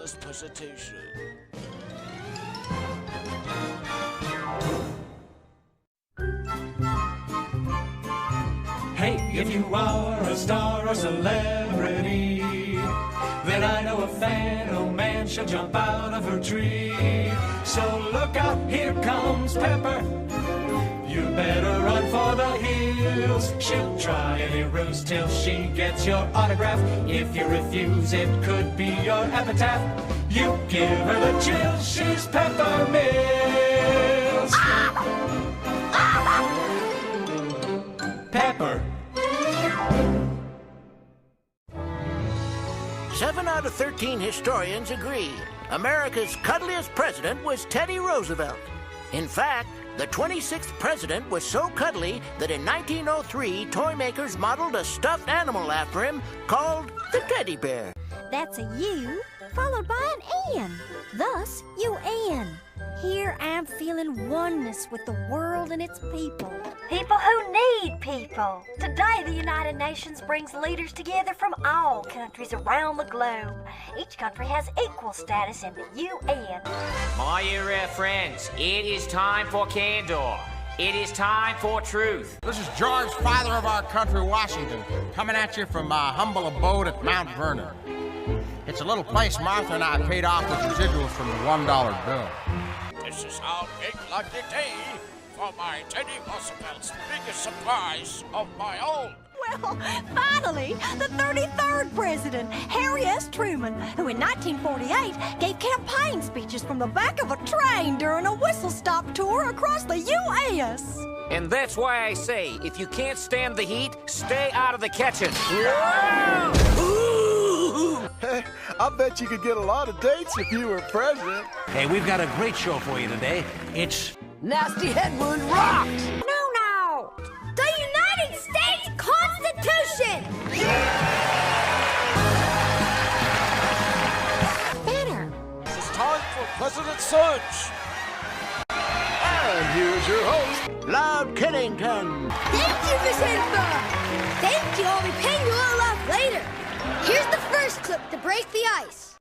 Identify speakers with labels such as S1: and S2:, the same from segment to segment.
S1: this presentation.
S2: Hey, if you are a star or celebrity, then I know a fan, oh man, she'll jump out of her tree. So look out, here comes Pepper. You better run for the hills. She'll try any ruse till she gets your autograph. If you refuse, it could be your epitaph. You give her the chills, she's Pepper Mills. Pepper.
S1: 7 out of 13 historians agree America's cuddliest president was Teddy Roosevelt. In fact, the 26th president was so cuddly that in 1903, toy makers modeled a stuffed animal after him called the teddy bear.
S3: That's a U followed by an N. Thus, UN. Here I'm feeling oneness with the world and its people. People who need people. Today, the United Nations brings leaders together from all countries around the globe. Each country has equal status in the UN.
S4: My area friends, it is time for candor. It is time for truth.
S5: This is George, father of our country, Washington, coming at you from my humble abode at Mount Vernon. It's a little place Martha and I paid off with residuals from the $1 bill.
S1: This is our big lucky day for my Teddy Roosevelt's biggest surprise of my own.
S3: Well, finally, the 33rd president, Harry S. Truman, who in 1948 gave campaign speeches from the back of a train during a whistle-stop tour across the U.S.
S4: And that's why I say, if you can't stand the heat, stay out of the kitchen.
S6: Hey, I bet you could get a lot of dates if you were president.
S7: Hey, we've got a great show for you today. It's
S8: Nasty Head Wound rocks!
S3: No! The United States Constitution! Better.
S1: It's time for President Surge.
S6: And here's your host,
S1: Loud Kiddington.
S3: Thank you, Miss Edinburgh! Thank you, I'll be paying you all off later. Here's the first clip to break the ice.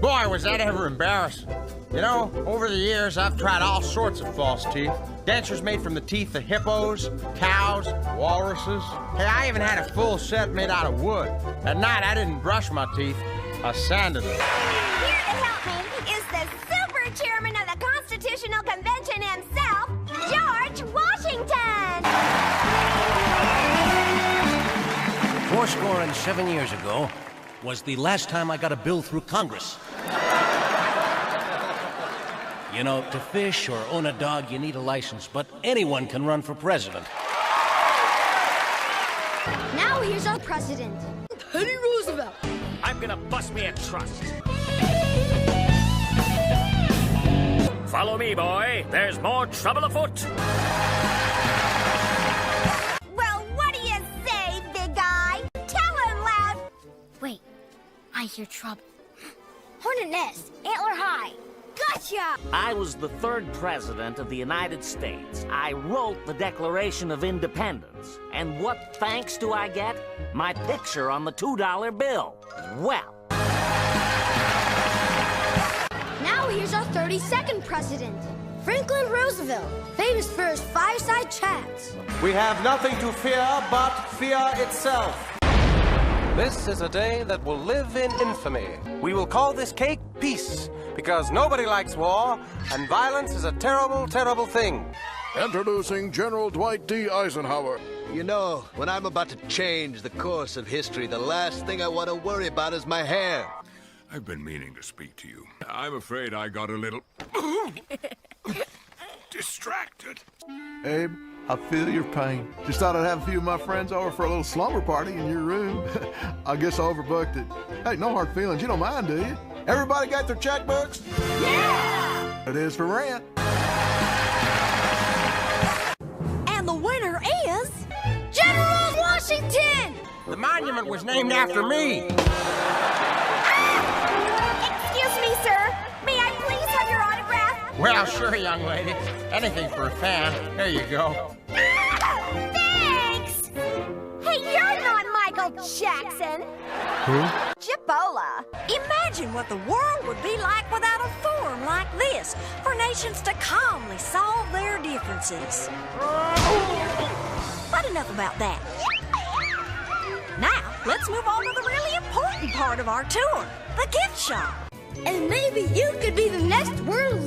S5: Boy, was that ever embarrassing. You know, over the years, I've tried all sorts of false teeth. Dentures made from the teeth of hippos, cows, walruses. Hey, I even had a full set made out of wood. At night, I didn't brush my teeth. I sanded them.
S3: Here to help me is the super chairman of the Constitutional Convention himself, George Washington!
S7: 7 years ago was the last time I got a bill through Congress. You know, to fish or own a dog, you need a license, but anyone can run for president.
S3: Now here's our president, Teddy Roosevelt.
S4: I'm gonna bust me a trust. Follow me, boy. There's more trouble afoot.
S3: Well, what do you say, big guy? Tell him loud. Wait, I hear trouble. Hornet Nest, Antler High. Gotcha!
S9: I was the 3rd president of the United States. I wrote the Declaration of Independence. And what thanks do I get? My picture on the $2 bill. Well.
S3: Now here's our 32nd president, Franklin Roosevelt, famous for his fireside chats.
S10: We have nothing to fear but fear itself. This is a day that will live in infamy. We will call this cake peace, because nobody likes war, and violence is a terrible, terrible thing.
S6: introducing General Dwight D. Eisenhower.
S11: You know, when I'm about to change the course of history, the last thing I want to worry about is my hair.
S12: I've been meaning to speak to you. I'm afraid I got a little distracted.
S6: Abe, I feel your pain. Just thought I'd have a few of my friends over for a little slumber party in your room. I guess I overbooked it. Hey, no hard feelings. You don't mind, do you? Everybody got their checkbooks?
S3: Yeah!
S6: It is for rent.
S3: And the winner is General Washington!
S5: The monument was named after me.
S3: Excuse me, sir. May I please have your autograph?
S5: Well, sure, young lady. Anything for a fan. Here you go.
S3: Thanks! Hey, you're not Michael Jackson.
S6: Who?
S3: Chip Ebola. Imagine what the world would be like without a forum like this for nations to calmly solve their differences. But enough about that. Now, let's move on to the really important part of our tour, the gift shop.
S8: And maybe you could be the next world